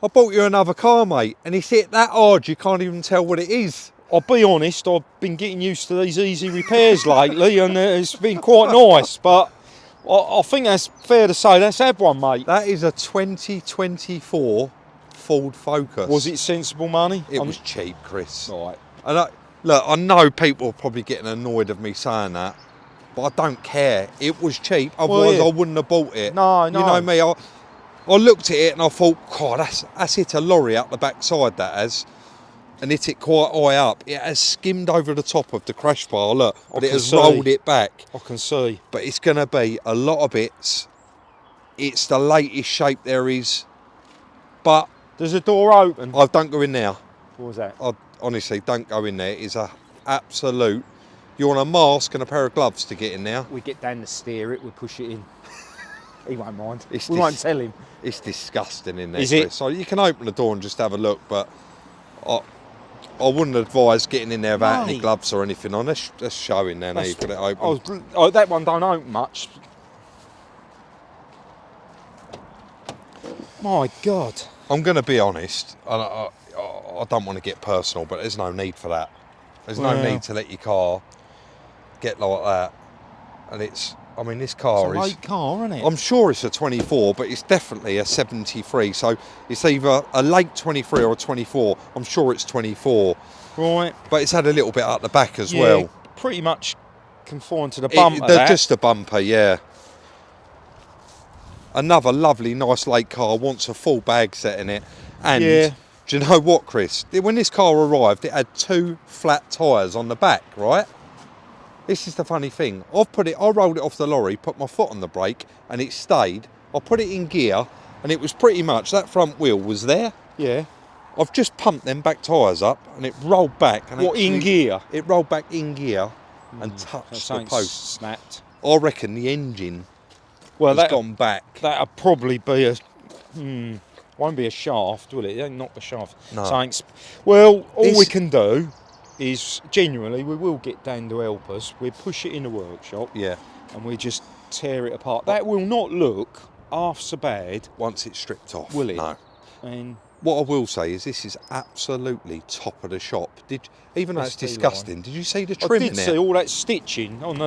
I bought you another car, mate, and it's hit that hard you can't even tell what it is. I'll be honest, I've been getting used to these easy repairs lately, and it's been quite nice, but I think that's fair to say that's had one, mate. That is a 2024 Ford Focus. Was it sensible money? It was cheap, Chris. Right. And look, I know people are probably getting annoyed of me saying that, but I don't care. It was cheap, otherwise I wouldn't have bought it. No. You know me, I looked at it and I thought, God, that's hit a lorry up the backside, that has. And hit it quite high up. It has skimmed over the top of the crash bar, look, but it has rolled it back. I can see. But it's going to be a lot of bits. It's the latest shape there is. But there's a door open. Don't go in there. What was that? Honestly, don't go in there. It's a absolute... You want a mask and a pair of gloves to get in there. We get down to steer it, we push it in. He won't mind. We won't tell him. It's disgusting in there. Is it? So you can open the door and just have a look, but I wouldn't advise getting in there without any gloves or anything on. Let's show in there now you put it open. That one don't open much. My God. I'm going to be honest. I don't want to get personal, but there's no need for that. There's no need to let your car get like that. And this car is... It's a late car, isn't it? I'm sure it's a 24, but it's definitely a 73. So it's either a late 23 or a 24. I'm sure it's 24. Right. But it's had a little bit up the back as well. Pretty much conformed to the bumper. Just a bumper, yeah. Another lovely, nice late car. Wants a full bag set in it. And do you know what, Chris? When this car arrived, it had 2 flat tyres on the back, right? This is the funny thing. I rolled it off the lorry, put my foot on the brake, and it stayed. I put it in gear, and it was pretty much, that front wheel was there. Yeah. I've just pumped them back tyres up, and it rolled back. And in gear? It rolled back in gear and touched the post. Snapped. I reckon the engine has gone back. That'll probably be a... won't be a shaft, will it? It ain't not the shaft. No. All we can do is, genuinely, we will get Dan to help us. We'll push it in the workshop. Yeah. And we just tear it apart. That will not look half so bad. Once it's stripped off. Will it? No. And what I will say is this is absolutely top of the shop. Even though it's disgusting, did you see the trim in there? I did see all that stitching on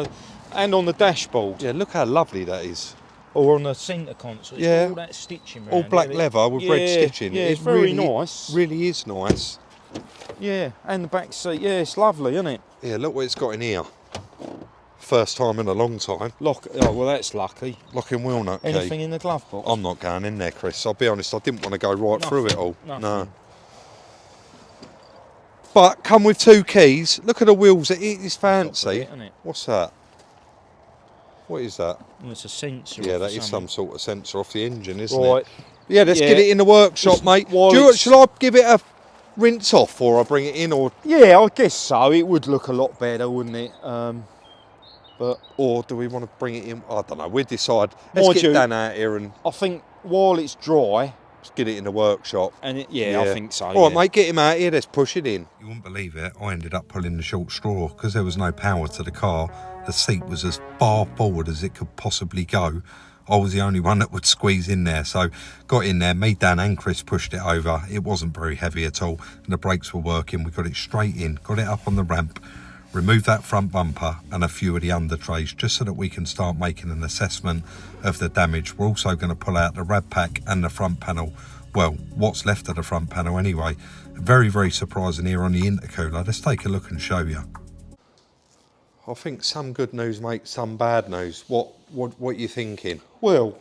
the dashboard. Yeah, look how lovely that is. Or on the centre console. Yeah. All that stitching all black leather with red stitching. Yeah, it's very nice. Really is nice. Yeah, and the back seat. Yeah, it's lovely, isn't it? Yeah, look what it's got in here. First time in a long time. That's lucky. Lock and wheel nut key. Anything in the glove box? I'm not going in there, Chris. I'll be honest, I didn't want to go right through it all. Nothing. No. But come with 2 keys. Look at the wheels. It is fancy. Isn't it? What's that? What is that? Well, it's a sensor. Yeah, that is some sort of sensor off the engine, isn't it? Right. Yeah, let's get it in the workshop, mate. Shall I give it a rinse off or I bring it in? Or yeah, I guess so. It would look a lot better, wouldn't it? Or do we want to bring it in? I don't know. We'll decide. Let's get Dan out here and... I think while it's dry... Let's get it in the workshop. And I think so. All right, mate, get him out here. Let's push it in. You wouldn't believe it. I ended up pulling the short straw because there was no power to the car. The seat was as far forward as it could possibly go. I was the only one that would squeeze in there. So got in there. Me, Dan and Chris pushed it over. It wasn't very heavy at all. And the brakes were working. We got it straight in. Got it up on the ramp. Removed that front bumper and a few of the under trays just so that we can start making an assessment of the damage. We're also going to pull out the rad pack and the front panel. Well, what's left of the front panel anyway. Very, very surprising here on the intercooler. Let's take a look and show you. I think some good news, mate, some bad news. What are you thinking? Well,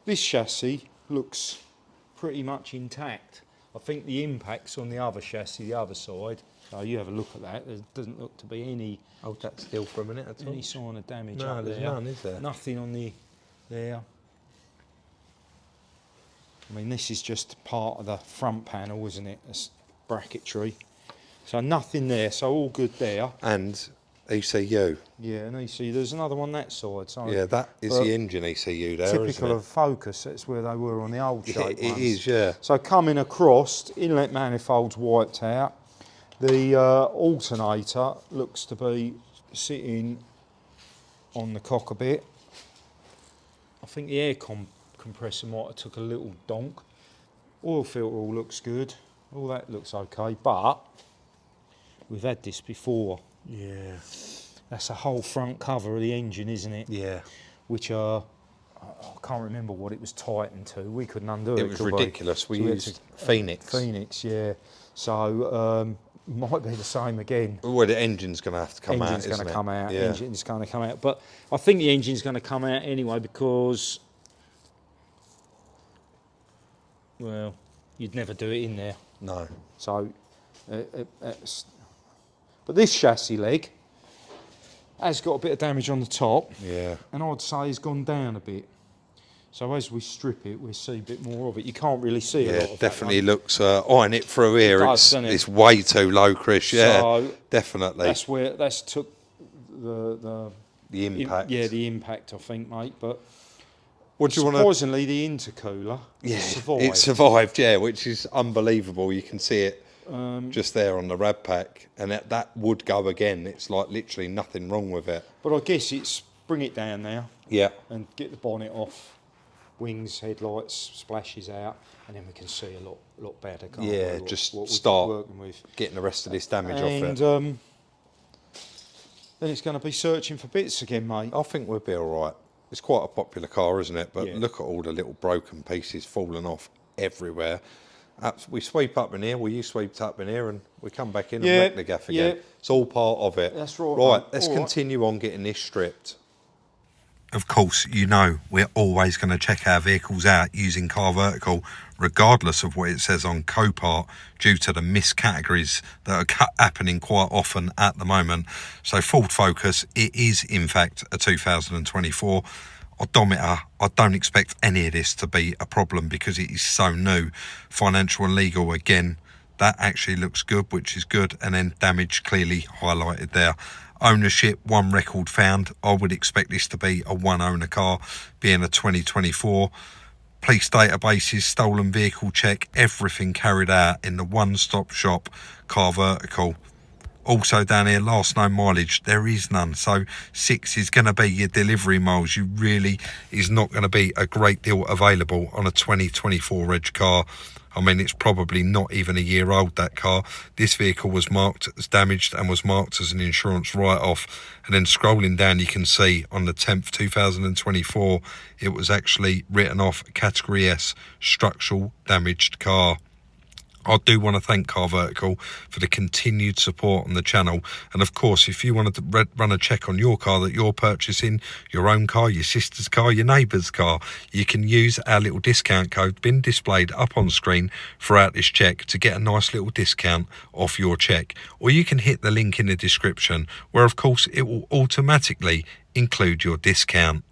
this chassis looks pretty much intact. I think the impact's on the other chassis, the other side. So you have a look at that. There doesn't look to be any... Hold that still for a minute at all. Any sign of damage no, up there's there. None, is there? Nothing on there. I mean, this is just part of the front panel, isn't it? It's bracketry. So nothing there, so all good there. And ECU. Yeah, and ECU. There's another one that side. So yeah, that is the engine ECU there, typical isn't it? of Focus, that's where they were on the old shape ones. It is, yeah. So coming across, inlet manifold's wiped out. The alternator looks to be sitting on the cock a bit. I think the air compressor might have took a little donk. Oil filter all looks good. All that looks okay, but we've had this before. Yeah. That's a whole front cover of the engine, isn't it? Yeah. Which I can't remember what it was tightened to. We couldn't undo it. It was ridiculous. We used Phoenix. Phoenix, yeah. So might be the same again. Well, the engine's going to have to come out, Engine's going to come out. Yeah. Engine's going to come out. But I think the engine's going to come out anyway because, well, you'd never do it in there. No. So, but this chassis leg has got a bit of damage on the top. Yeah. And I'd say it's gone down a bit. So as we strip it, we'll see a bit more of it. You can't really see a lot of it definitely that, looks, eyeing it through here, does, it's way too low, Chris, yeah, so definitely. That's took the impact. the impact, I think, mate. But what do you want to... surprisingly, the intercooler survived. It survived, yeah, which is unbelievable. You can see it just there on the rad pack, and that would go again. It's like literally nothing wrong with it. But I guess it's bring it down now. Yeah. And get the bonnet off. Wings, headlights, splashes out, and then we can see a lot better. Can't Yeah, we? just what start working with. Getting the rest of this damage off it. And then it's going to be searching for bits again, mate. I think we'll be all right. It's quite a popular car, isn't it? But Yeah. look at all the little broken pieces falling off everywhere. We sweep up in here, you sweeped up in here, and we come back in and wreck the gaff again. Yeah. It's all part of it. That's right. Right, let's All right. continue on getting this stripped. Of course, you know we're always going to check our vehicles out using Car Vertical, regardless of what it says on Copart, due to the miscategories that are happening quite often at the moment. So Ford Focus, it is in fact a 2024. Odometer, I don't expect any of this to be a problem because it is so new. Financial and legal, again, that actually looks good, which is good. And then damage clearly highlighted there. Ownership, 1 record found. I would expect this to be a 1 owner car, being a 2024. Police databases, stolen vehicle check, everything carried out in the one-stop shop Car Vertical. Also down here, last known mileage, there is none. So 6 is going to be your delivery miles. You really is not going to be a great deal available on a 2024 reg car. I mean, it's probably not even a year old, that car. This vehicle was marked as damaged and was marked as an insurance write-off. And then scrolling down, you can see on the 10th, 2024, it was actually written off Category S, structural damaged car. I do want to thank Car Vertical for the continued support on the channel. And of course, if you wanted to run a check on your car that you're purchasing, your own car, your sister's car, your neighbour's car, you can use our little discount code been displayed up on screen throughout this check to get a nice little discount off your check. Or you can hit the link in the description where of course it will automatically include your discount.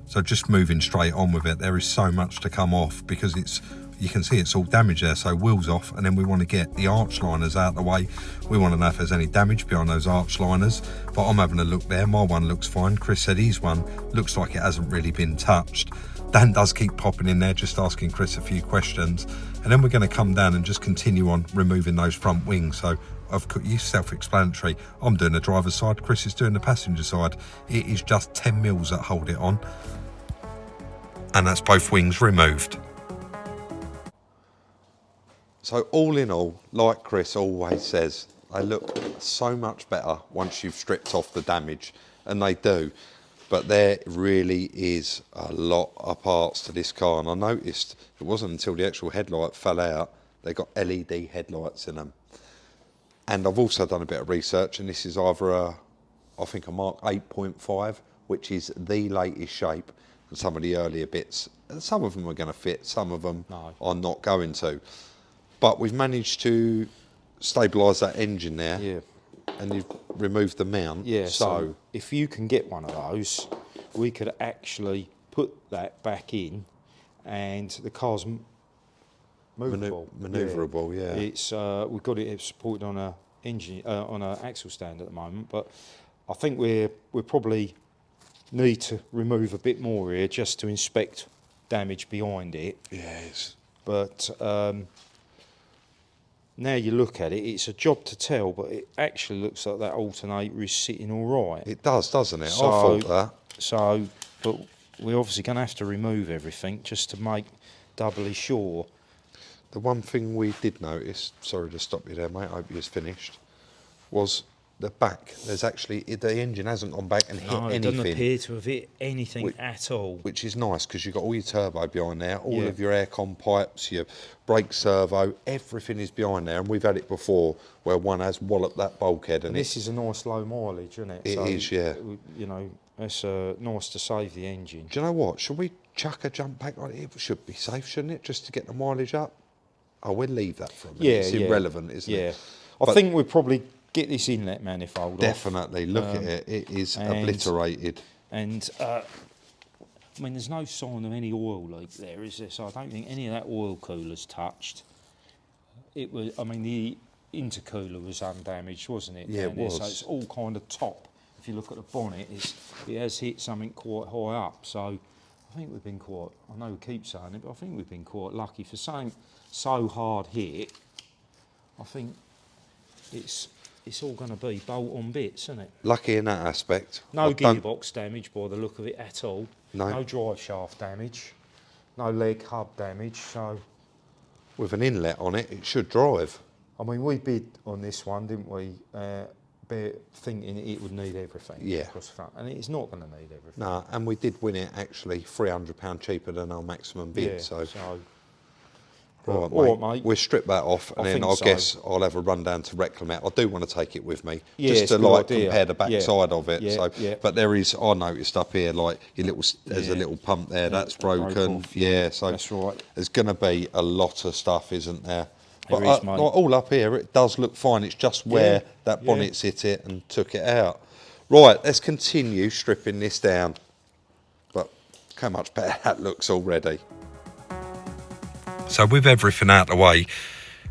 So just moving straight on with it, there is so much to come off because you can see it's all damaged there, so wheels off, and then we want to get the arch liners out of the way. We want to know if there's any damage behind those arch liners, but I'm having a look there. My one looks fine. Chris said his one looks like it hasn't really been touched. Dan does keep popping in there, just asking Chris a few questions, and then we're going to come down and just continue on removing those front wings. So I've got you self-explanatory. I'm doing the driver's side, Chris is doing the passenger side. It is just 10 mils that hold it on, and that's both wings removed. So all in all, like Chris always says, they look so much better once you've stripped off the damage, and they do. But there really is a lot of parts to this car, and I noticed it wasn't until the actual headlight fell out, they got LED headlights in them. And I've also done a bit of research, and this is either I think a Mark 8.5, which is the latest shape, and some of the earlier bits. And some of them are going to fit, some of them are not going to. But we've managed to stabilise that engine there. Yeah. And you've removed the mount. Yeah, so if you can get one of those, we could actually put that back in, and the car's movable. Manoeuvrable, yeah. It's we've got it supported on a engine on an axle stand at the moment, but I think we probably need to remove a bit more here just to inspect damage behind it. Yes. But now you look at it, it's a job to tell, but it actually looks like that alternator is sitting all right. It does, doesn't it? So, I thought that. So, but we're obviously going to have to remove everything just to make doubly sure. The one thing we did notice, sorry to stop you there, mate, I hope you was finished, was the back. There's actually, the engine hasn't gone back and hit No, it anything. doesn't appear to have hit anything at all. Which is nice, because you've got all your turbo behind there, all Yeah. of your aircon pipes, your brake servo, everything is behind there. And we've had it before where one has walloped that bulkhead. And This is a nice low mileage, isn't it? It is, yeah. You know, it's nice to save the engine. Do you know what? Should we chuck a jump pack on it? It should be safe, shouldn't it? Just to get the mileage up? Oh, we'll leave that for a minute. Yeah, It's irrelevant, isn't it? I think we'll probably get this inlet manifold Definitely. off. Look at it. It is obliterated. And I mean, there's no sign of any oil leak there, is there? So I don't think any of that oil cooler's touched. It was. I mean, the intercooler was undamaged, wasn't it? Yeah, down it there? was. So it's all kind of top. If you look at the bonnet, it has hit something quite high up. So I think we've been quite. I know we keep saying it, but I think we've been quite lucky for something so hard hit. I think it's all going to be bolt on bits, isn't it? Lucky in that aspect. No gearbox damage by the look of it at all. No. Drive shaft damage. No leg hub damage. So, With an inlet on it, it should drive. I mean, we bid on this one, didn't we? Thinking it would need everything. Yeah. Across the front, and it's not going to need everything. No, and we did win it actually £300 cheaper than our maximum bid. Yeah, so all right, right, mate. We'll strip that off, and then think I so. guess I'll have a run down to Reclamat. I do want to take it with me, Yeah, just it's to a good like idea. compare the back Yeah. side of it. Yeah, So, yeah. but there is, I noticed up here, like your little, there's a Yeah. little pump there that's broke broken. off. Yeah, so That's right. there's going to be a lot of stuff, isn't there? But There is, mate. like, all up here, it does look fine. It's just where Yeah, that yeah. bonnet's hit it and took it out. Right, let's continue stripping this down. But how much better that looks already. So with everything out of the way,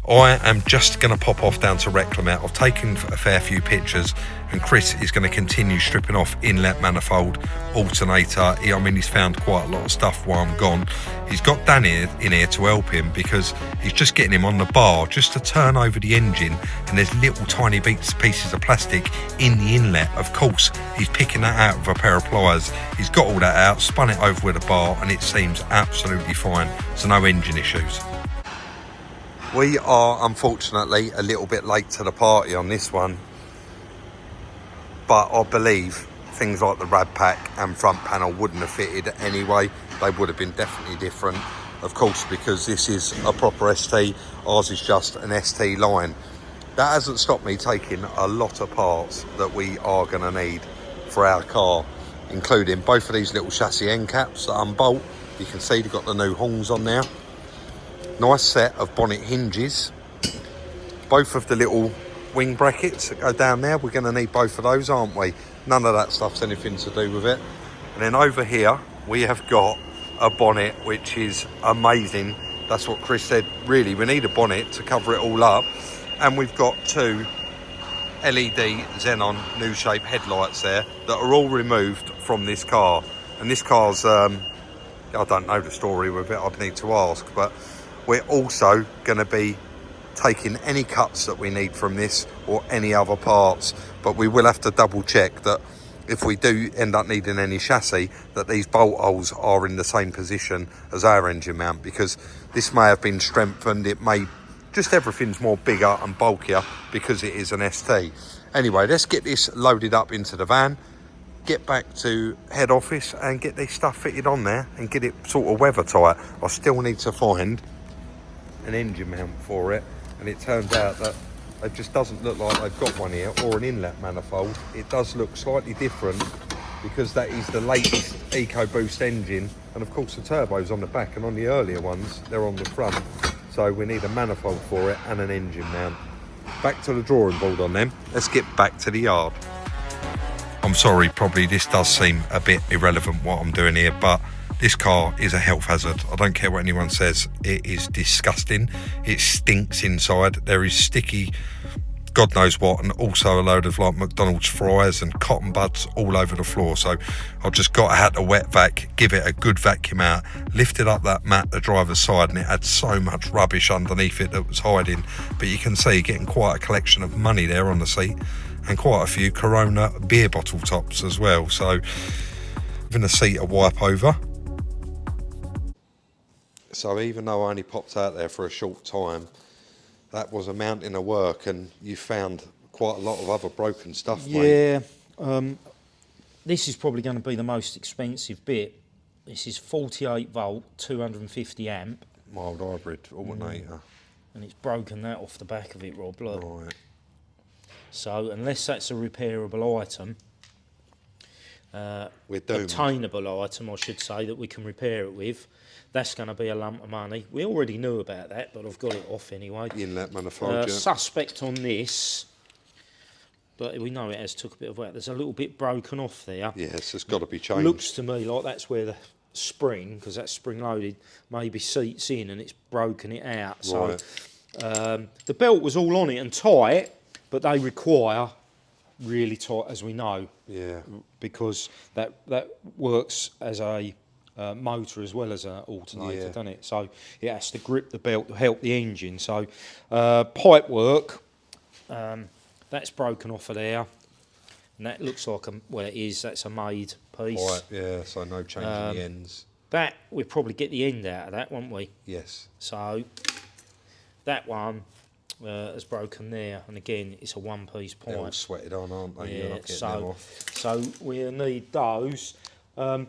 I am just going to pop off down to Reclamat. I've taken a fair few pictures, and Chris is going to continue stripping off inlet manifold, alternator. I mean, he's found quite a lot of stuff while I'm gone. He's got Dan in here to help him, because he's just getting him on the bar just to turn over the engine, and there's little tiny pieces of plastic in the inlet. Of course, he's picking that out with a pair of pliers. He's got all that out, spun it over with a bar, and it seems absolutely fine. So no engine issues. We are unfortunately a little bit late to the party on this one, but I believe things like the rad pack and front panel wouldn't have fitted anyway. They would have been definitely different, of course, because this is a proper ST, ours is just an ST line. That hasn't stopped me taking a lot of parts that we are going to need for our car, including both of these little chassis end caps that unbolt. You can see they've got the new horns on there. Nice set of bonnet hinges. Both of the little wing brackets that go down there, we're going to need both of those, aren't we? None of that stuff's anything to do with it. And then over here, we have got a bonnet, which is amazing. That's what Chris said. Really, we need a bonnet to cover it all up. And we've got two LED xenon new shape headlights there that are all removed from this car. And this car's, I don't know the story with it, I'd need to ask, but we're also going to be taking any cuts that we need from this or any other parts, but we will have to double check that if we do end up needing any chassis, that these bolt holes are in the same position as our engine mount, because this may have been strengthened. It may just, everything's more bigger and bulkier because it is an ST. Anyway, let's get this loaded up into the van, get back to head office and get this stuff fitted on there and get it sort of weather tight. I still need to find an engine mount for it, and it turns out that it just doesn't look like they've got one here, or an inlet manifold. It does look slightly different because that is the latest EcoBoost engine, and of course the turbo's on the back, and on the earlier ones they're on the front, so we need a manifold for it and an engine mount. Back to the drawing board on them. Let's get back to the yard. I'm sorry, probably this does seem a bit irrelevant what I'm doing here, but this car is a health hazard. I don't care what anyone says. It is disgusting. It stinks inside. There is sticky, God knows what, and also a load of like McDonald's fries and cotton buds all over the floor. So I've just got to have a wet vac, give it a good vacuum out, lifted up that mat, the driver's side, and it had so much rubbish underneath it that was hiding. But you can see getting quite a collection of money there on the seat, and quite a few Corona beer bottle tops as well. So giving the seat a wipe over. So even though I only popped out there for a short time, that was a mountain of work, and you found quite a lot of other broken stuff, mate. Yeah, this is probably going to be the most expensive bit. This is 48 volt, 250 amp. Mild hybrid alternator. And it's broken that off the back of it, Rob, look. Right. So unless that's a repairable item, We're doomed. obtainable item, I should say, that we can repair it with, that's going to be a lump of money. We already knew about that, but I've got it off anyway. Inlet manifold, yeah. Suspect on this, but we know it has took a bit of work. There's a little bit broken off there. Yes, it's got to be changed. Looks to me like that's where the spring, because that's spring loaded, maybe seats in and it's broken it out. Right. So the belt was all on it and tight, but they require really tight, as we know. Yeah. Because that works as a motor as well as an alternator, doesn't it? So it has to grip the belt to help the engine. So pipe work, that's broken off of there. And that looks like, it is, that's a made piece. Right, yeah, so no changing the ends. That, we'll probably get the end out of that, won't we? Yes. So that one has broken there. And again, it's a one-piece pipe. They're all sweated on, aren't they? You're not getting them off. So we'll need those. Well,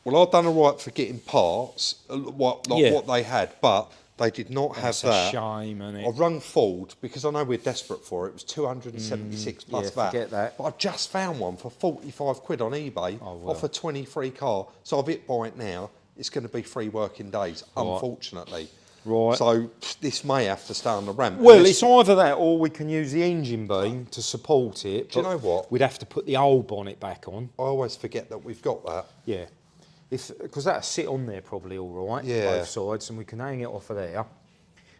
I've done all right for getting parts, what they had, but they did not have that. That's a shame, isn't it? I've rung Ford because I know we're desperate for it. It was 276 plus that. Forget that. But I just found one for 45 quid on eBay off a 23 car. So I've hit buy it now. It's going to be 3 working days, unfortunately. Right. So this may have to stay on the ramp. Well, it's either that or we can use the engine beam to support it. Do you know what? We'd have to put the old bonnet back on. I always forget that we've got that. Yeah. Because that'll sit on there probably all right, both sides, and we can hang it off of there.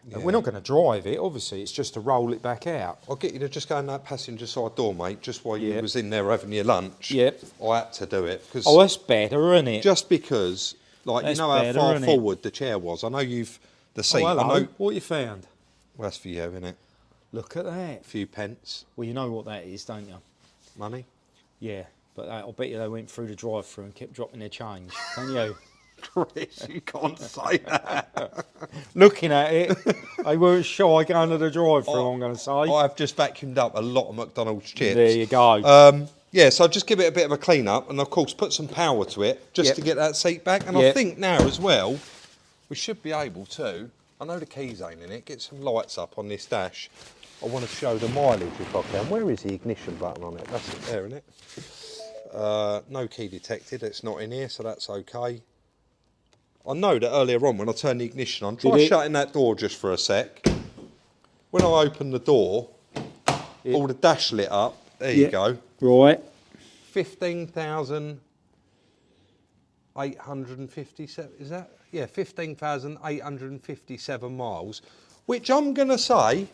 Yeah. We're not going to drive it, obviously, it's just to roll it back out. I'll get you to just go in that passenger side door, mate, just while you was in there having your lunch. Yep. I had to do it. Oh, that's better, isn't it? Just because, like, that's you know how better, far forward the chair was? I know the seat. Oh, hello. I know, what you found? well, that's for you, isn't it? Look at that. A few pence. Well, you know what that is, don't you? Money? Yeah, but I'll bet you they went through the drive-through and kept dropping their change, don't you? Chris, you can't say that. Looking at it, they weren't shy going to the drive-through, I'm going to say. I've just vacuumed up a lot of McDonald's chips. There you go. Yeah, so just give it a bit of a clean up and, of course, put some power to it just to get that seat back. And I think now as well, we should be able to, I know the keys ain't in it, get some lights up on this dash. I want to show the mileage if I can. Where is the ignition button on it? That's it there, isn't it? No key detected, it's not in here, so that's okay. I know that earlier on when I turned the ignition on, try shutting that door just for a sec. When I opened the door, all the dash lit up. There you go. Right. 15,857, is that? Yeah, 15,857 miles, which I'm going to say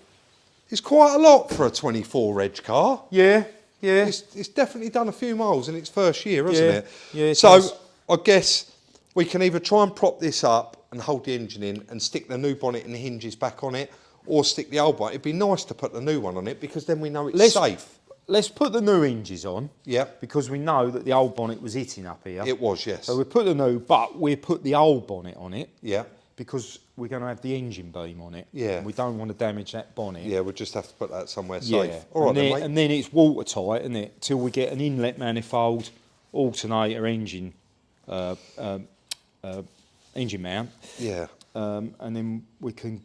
is quite a lot for a 24 reg car. Yeah, yeah. It's definitely done a few miles in its first year, hasn't it? Yeah, so I guess we can either try and prop this up and hold the engine in and stick the new bonnet and the hinges back on it, or stick the old bonnet. It'd be nice to put the new one on it because then we know it's safe. Let's put the new hinges on. Yeah. Because we know that the old bonnet was hitting up here. It was, yes. So we put the new, but we put the old bonnet on it. Yeah. Because we're going to have the engine beam on it. Yeah. And we don't want to damage that bonnet. Yeah, we'll just have to put that somewhere safe. Yeah. All right, then, mate. And then it's watertight, isn't it? Till we get an inlet manifold, alternator, engine mount. Yeah. And then we can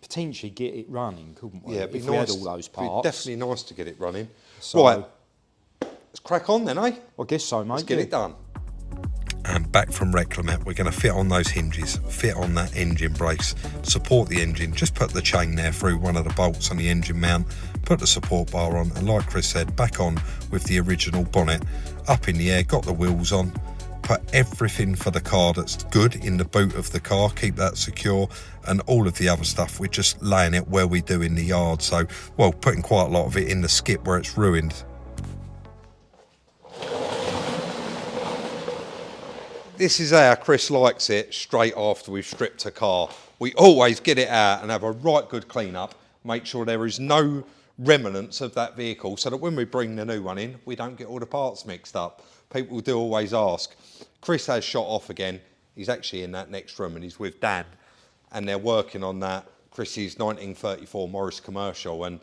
potentially get it running, couldn't we? Yeah, it'd be if nice. we had all those parts. It'd be definitely nice to get it running. So, right. Let's crack on then, eh? I guess so, mate. Let's get it done. And back from Reclamat, we're going to fit on those hinges, fit on that engine brace, support the engine, just put the chain there through one of the bolts on the engine mount, put the support bar on, and like Chris said, back on with the original bonnet, up in the air, got the wheels on, put everything for the car that's good in the boot of the car, keep that secure, and all of the other stuff, we're just laying it where we do in the yard. So, well, putting quite a lot of it in the skip where it's ruined. This is how Chris likes it, straight after we've stripped a car. We always get it out and have a right good clean up, make sure there is no remnants of that vehicle, so that when we bring the new one in, we don't get all the parts mixed up. People do always ask. Chris has shot off again. He's actually in that next room and he's with Dan, and they're working on that Chrissy's 1934 Morris commercial, and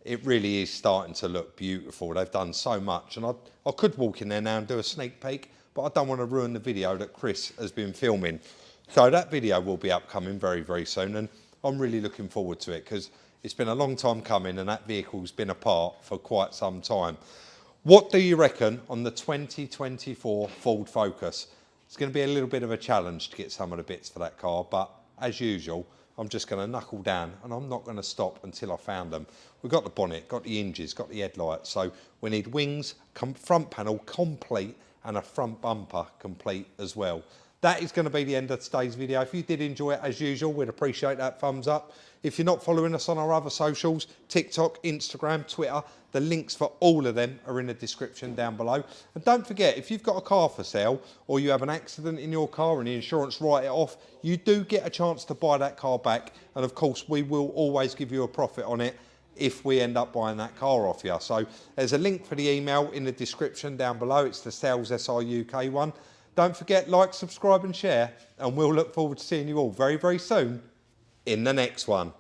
it really is starting to look beautiful. They've done so much, and I could walk in there now and do a sneak peek, but I don't want to ruin the video that Chris has been filming. So that video will be upcoming very, very soon, and I'm really looking forward to it because it's been a long time coming and that vehicle's been apart for quite some time. What do you reckon on the 2024 Ford Focus? It's going to be a little bit of a challenge to get some of the bits for that car, but as usual, I'm just going to knuckle down and I'm not going to stop until I found them. We've got the bonnet, got the hinges, got the headlights, so we need wings, front panel complete and a front bumper complete as well. That is going to be the end of today's video. If you did enjoy it, as usual, we'd appreciate that thumbs up. If you're not following us on our other socials, TikTok, Instagram, Twitter, the links for all of them are in the description down below. And don't forget, if you've got a car for sale or you have an accident in your car and the insurance write it off, you do get a chance to buy that car back. And of course, we will always give you a profit on it if we end up buying that car off you. So there's a link for the email in the description down below. It's the Sales SR UK one. Don't forget, like, subscribe and share, and we'll look forward to seeing you all very, very soon in the next one.